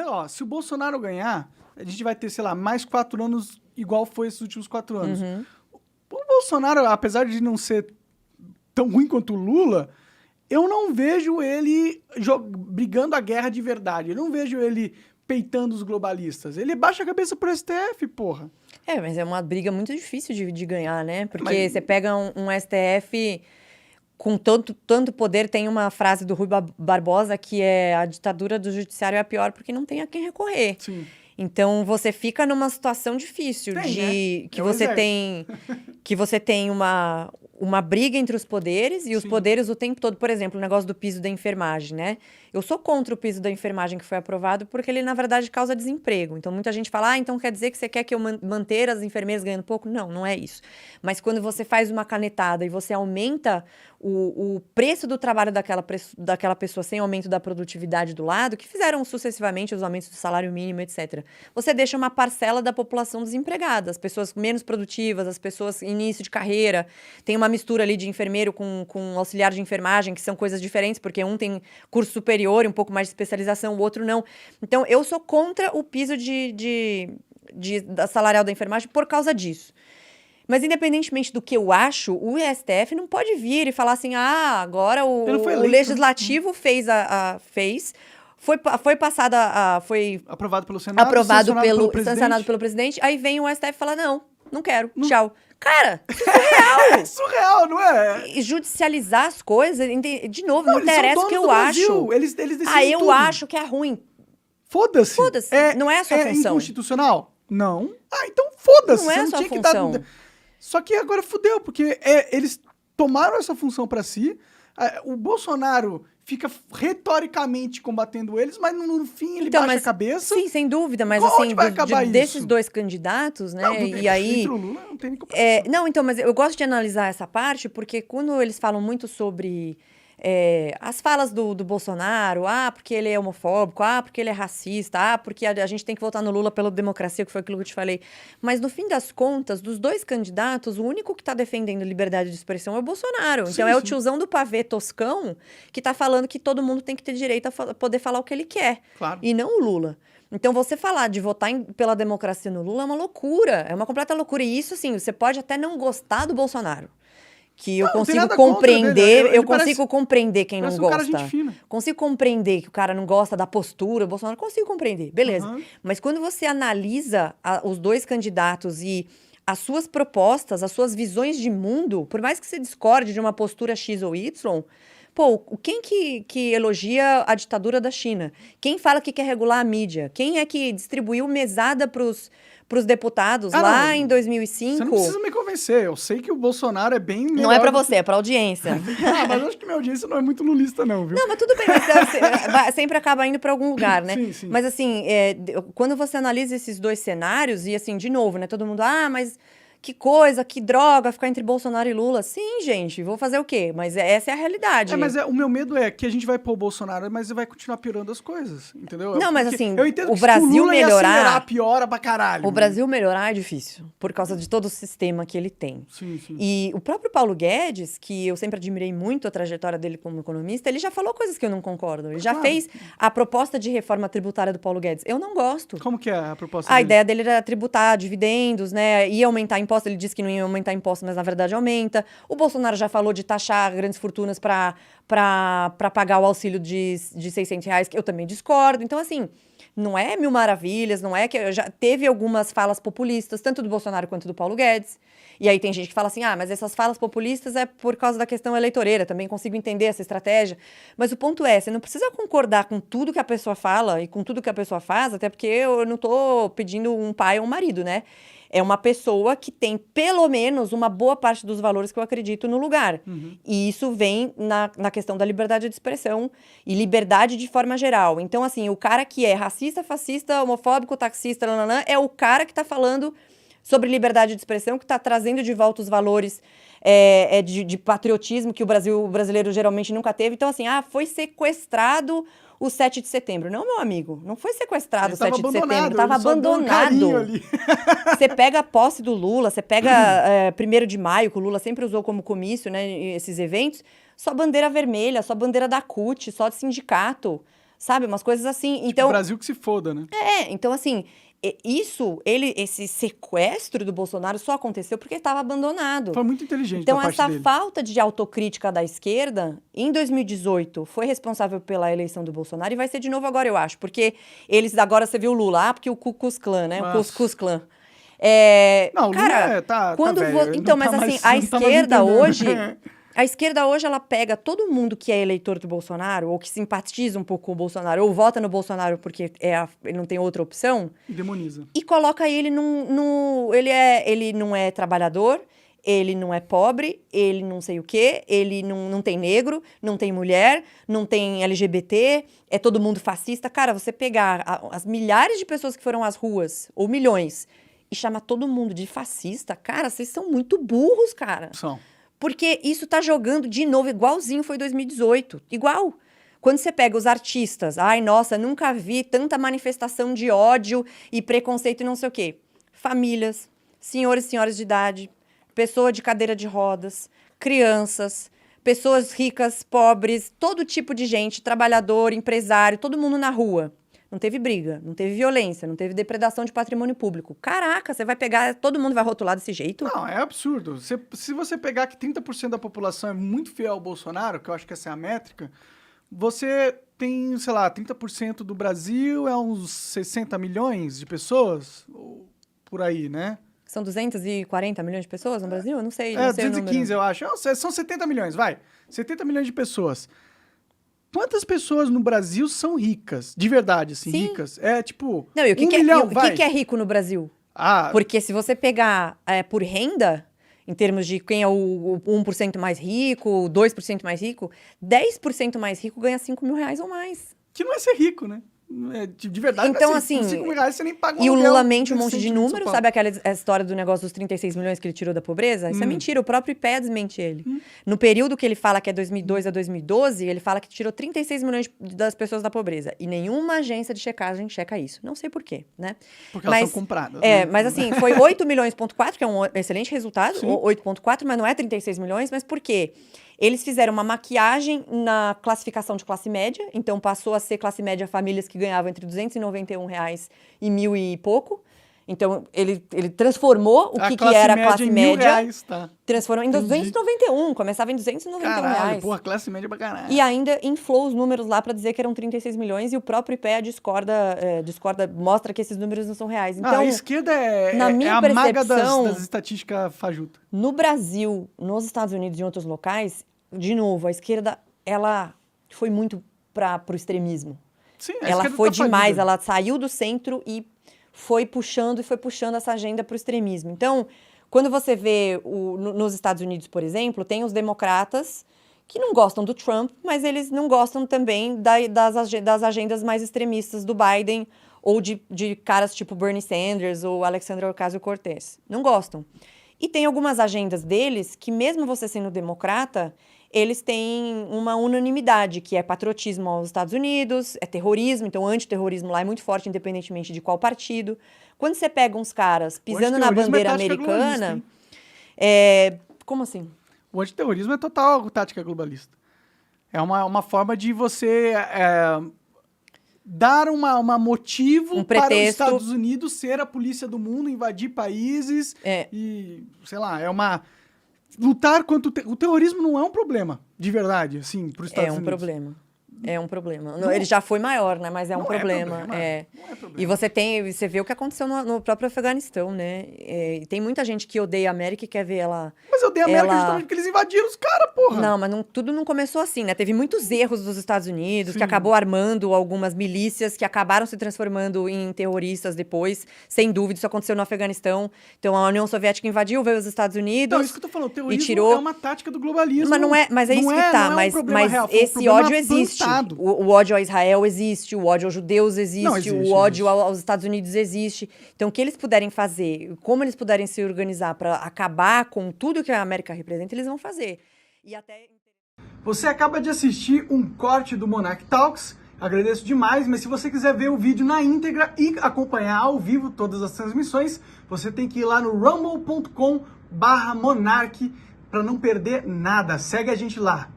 Ó, se o Bolsonaro ganhar, a gente vai ter, sei lá, mais 4 anos igual foi esses últimos 4 anos. O Bolsonaro, apesar de não ser tão ruim quanto o Lula, eu não vejo ele brigando a guerra de verdade. Eu não vejo ele peitando os globalistas. Ele baixa a cabeça pro STF, porra. Mas é uma briga muito difícil de ganhar, né? Porque Mas- você pega um STF com tanto poder, tem uma frase do Rui Barbosa que é a ditadura do judiciário é a pior porque não tem a quem recorrer. Sim. Então você fica numa situação difícil Tem, de né? que É o você exército. tem uma briga entre os poderes e os Sim. poderes o tempo todo. Por exemplo, o negócio do piso da enfermagem, né? Eu sou contra o piso da enfermagem que foi aprovado porque ele, na verdade, causa desemprego. Então, muita gente fala, então quer dizer que você quer que eu manter as enfermeiras ganhando pouco? Não, não é isso. Mas quando você faz uma canetada e você aumenta o preço do trabalho daquela pessoa sem aumento da produtividade do lado, que fizeram sucessivamente os aumentos do salário mínimo, etc., você deixa uma parcela da população desempregada, as pessoas menos produtivas, as pessoas em início de carreira. Tem uma mistura ali de enfermeiro com auxiliar de enfermagem, que são coisas diferentes, porque um tem curso superior e um pouco mais de especialização, o outro não. Então, eu sou contra o piso da salarial da enfermagem por causa disso. Mas, independentemente do que eu acho, o STF não pode vir e falar assim, agora Ele não foi o eleito, legislativo fez. Foi passada, foi Aprovado pelo Senado, aprovado sancionado sancionado pelo presidente, aí vem o STF e fala, não quero, tchau. Cara, É surreal, não é? e judicializar as coisas, de novo, não Eles são interessa o donos que do eu Brasil. acho. Eles decidem Eu tudo. acho que é ruim. Foda-se. Foda-se. Não é a sua função. Inconstitucional? Não. Então foda-se. Não é Você a não sua tinha que função. dar... Só que agora fudeu, porque eles tomaram essa função pra si. O Bolsonaro fica retoricamente combatendo eles, mas no fim ele baixa a cabeça. Sim, sem dúvida, mas Onde assim, vai acabar desses isso? dois candidatos, né? Não, E aí. entre o Lula não tem nem comparação. Não, então, mas eu gosto de analisar essa parte, porque quando eles falam muito sobre as falas do Bolsonaro, porque ele é homofóbico, porque ele é racista, porque a gente tem que votar no Lula pela democracia, que foi aquilo que eu te falei. Mas, no fim das contas, dos dois candidatos, o único que está defendendo liberdade de expressão é o Bolsonaro. Sim, então, é o sim. tiozão do pavê toscão que está falando que todo mundo tem que ter direito a poder falar o que ele quer. Claro. E não o Lula. Então, você falar de votar pela democracia no Lula é uma loucura, é uma completa loucura. E isso, assim, você pode até não gostar do Bolsonaro. Que eu Não tem consigo nada contra compreender, ele. Ele eu consigo compreender quem não parece um cara gosta. gente fina. Consigo compreender que o cara não gosta da postura, o Bolsonaro, consigo compreender, beleza. Uhum. Mas quando você analisa os dois candidatos e as suas propostas, as suas visões de mundo, por mais que você discorde de uma postura X ou Y, quem que elogia a ditadura da China? Quem fala que quer regular a mídia? Quem é que distribuiu mesada pros deputados lá em 2005? Você não precisa me convencer. Eu sei que o Bolsonaro é bem melhor Não é pra do você, é pra audiência. mas eu acho que minha audiência não é muito lulista, não, viu? Não, mas tudo bem, mas sempre acaba indo pra algum lugar, né? Sim, sim. Mas assim, quando você analisa esses dois cenários, e assim, de novo, né? Todo mundo, mas que coisa, que droga ficar entre Bolsonaro e Lula. Sim, gente, vou fazer o quê? Mas essa é a realidade. Mas o meu medo é que a gente vai pôr o Bolsonaro, mas vai continuar piorando as coisas, entendeu? Não, mas Porque assim, eu entendo o que Brasil se o Lula ia melhorar- acelerar, piora pra caralho. O Brasil melhorar é difícil, por causa de todo o sistema que ele tem. Sim, sim. E o próprio Paulo Guedes, que eu sempre admirei muito a trajetória dele como economista, ele já falou coisas que eu não concordo. Ele já Claro. fez a proposta de reforma tributária do Paulo Guedes. Eu não gosto. Como que é a proposta A dele? ideia dele era tributar dividendos, né? Ia aumentar imposto. Ele disse que não ia aumentar imposto, mas na verdade aumenta. O Bolsonaro já falou de taxar grandes fortunas para pagar o auxílio de R$ 600, que eu também discordo. Então, assim, não é mil maravilhas, não é que... Já teve algumas falas populistas, tanto do Bolsonaro quanto do Paulo Guedes. E aí tem gente que fala assim, mas essas falas populistas é por causa da questão eleitoreira. Também consigo entender essa estratégia. Mas o ponto é, você não precisa concordar com tudo que a pessoa fala e com tudo que a pessoa faz, até porque eu não tô pedindo um pai ou um marido, né? É uma pessoa que tem, pelo menos, uma boa parte dos valores que eu acredito no lugar. E isso vem na questão da liberdade de expressão e liberdade de forma geral. Então, assim, o cara que é racista, fascista, homofóbico, taxista, é o cara que está falando sobre liberdade de expressão, que está trazendo de volta os valores de patriotismo que o brasileiro geralmente nunca teve. Então, assim, foi sequestrado o 7 de setembro. Não, meu amigo, não foi sequestrado o 7 de setembro, estava abandonado. Ali. Você pega a posse do Lula, você pega 1º de maio, que o Lula sempre usou como comício, né, esses eventos, só bandeira vermelha, só bandeira da CUT, só de sindicato. sabe? Umas coisas assim. Tipo, Então, o Brasil que se foda, né? então assim, esse sequestro do Bolsonaro só aconteceu porque estava abandonado. Foi muito inteligente Então, da parte essa dele. falta de autocrítica da esquerda, em 2018, foi responsável pela eleição do Bolsonaro e vai ser de novo agora, eu acho. Porque eles, agora você viu o Lula, porque o Ku Klux Klan, né? O Ku Klux Klan. Não, o cara, Lula tá quando velho, então, não mas tá assim, mais- a não tá mais esquerda entendendo. hoje... A esquerda hoje, ela pega todo mundo que é eleitor do Bolsonaro, ou que simpatiza um pouco com o Bolsonaro, ou vota no Bolsonaro porque ele não tem outra opção, E demoniza. e coloca ele ele não é trabalhador, ele não é pobre, ele não sei o quê, ele não tem negro, não tem mulher, não tem LGBT, é todo mundo fascista. Cara, você pegar as milhares de pessoas que foram às ruas, ou milhões, e chamar todo mundo de fascista, cara, vocês são muito burros, cara. São. Porque isso tá jogando de novo, igualzinho foi 2018. Igual. Quando você pega os artistas, ai, nossa, nunca vi tanta manifestação de ódio e preconceito e não sei o quê. Famílias, senhores e senhoras de idade, pessoa de cadeira de rodas, crianças, pessoas ricas, pobres, todo tipo de gente, trabalhador, empresário, todo mundo na rua. Não teve briga, não teve violência, não teve depredação de patrimônio público. Caraca, você vai pegar, todo mundo vai rotular desse jeito? Não, é absurdo. Se você pegar que 30% da população é muito fiel ao Bolsonaro, que eu acho que essa é a métrica, você tem, sei lá, 30% do Brasil é uns 60 milhões de pessoas, ou por aí, né? São 240 milhões de pessoas no Brasil? Eu não sei, não sei o número. 215, eu acho. Não, são 70 milhões, vai. 70 milhões de pessoas. Quantas pessoas no Brasil são ricas? De verdade, assim, Sim. ricas? É tipo, Não, e o que, um que, milhão, é, o vai. que é rico no Brasil? Ah, Porque se você pegar por renda, em termos de quem é o 1% mais rico, o 2% mais rico, 10% mais rico ganha 5 mil reais ou mais. que não é ser rico, né? De verdade, Então, não é assim, com 5 mil reais você nem paga um E o aluguel Lula mente um monte decente de em São números, Paulo. sabe aquela história do negócio dos 36 milhões que ele tirou da pobreza? Isso é mentira, o próprio IPEDS mente ele. No período que ele fala que é 2002 a 2012, ele fala que tirou 36 milhões das pessoas da pobreza. E nenhuma agência de checagem checa isso. Não sei por quê, né? Porque elas são compradas. É, né? mas assim, foi 8 milhões,4, que é um excelente resultado, Sim. 8,4, mas não é 36 milhões, mas por quê? Eles fizeram uma maquiagem na classificação de classe média, então passou a ser classe média famílias que ganhavam entre R$291 e 1.000 e pouco. Então, ele transformou o que era a classe em média. R$1.000, tá? Transformou em 291, começava em R$291. Caralho, porra, classe média pra caralho. E ainda inflou os números lá para dizer que eram 36 milhões e o próprio IPEA discorda, mostra que esses números não são reais. Então, a esquerda na minha a maga percepção, das estatísticas fajuta. no Brasil, nos Estados Unidos e em outros locais, de novo, a esquerda, ela foi muito para o extremismo. Sim, a Ela esquerda foi tá demais, falida. ela saiu do centro e foi puxando essa agenda para o extremismo. Então, quando você vê nos Estados Unidos, por exemplo, tem os democratas que não gostam do Trump, mas eles não gostam também das agendas mais extremistas do Biden ou de caras tipo Bernie Sanders ou Alexandria Ocasio-Cortez. Não gostam. E tem algumas agendas deles que, mesmo você sendo democrata, eles têm uma unanimidade, que é patriotismo aos Estados Unidos, é terrorismo, então o antiterrorismo lá é muito forte, independentemente de qual partido. Quando você pega uns caras pisando na antiterrorismo é bandeira tática americana... globalista, como assim? O antiterrorismo é total tática globalista. É uma forma de você dar um motivo para os Estados Unidos ser a polícia do mundo, invadir países e, sei lá, lutar contra o terrorismo não é um problema, de verdade, assim, para os Estados Unidos. É um problema. Ele já foi maior, né? Mas é um problema. Não é problema. E você vê o que aconteceu no próprio Afeganistão, né? Tem muita gente que odeia a América e quer ver ela... Mas eu odeio a América justamente porque eles invadiram os caras, porra! Não, mas tudo não começou assim, né? Teve muitos erros dos Estados Unidos, Sim. que acabou armando algumas milícias que acabaram se transformando em terroristas depois. Sem dúvida, isso aconteceu no Afeganistão. Então, a União Soviética invadiu, veio os Estados Unidos... Então, isso que eu tô falando, o terrorismo tirou... é uma tática do globalismo. Mas é isso que tá. Mas esse ódio existe. O ódio a Israel existe, o ódio aos judeus existe, o ódio aos Estados Unidos existe. Então, o que eles puderem fazer, como eles puderem se organizar para acabar com tudo que a América representa, eles vão fazer. E até... Você acaba de assistir um corte do Monarch Talks. Agradeço demais, mas se você quiser ver o vídeo na íntegra e acompanhar ao vivo todas as transmissões, você tem que ir lá no rumble.com/monarch para não perder nada. Segue a gente lá.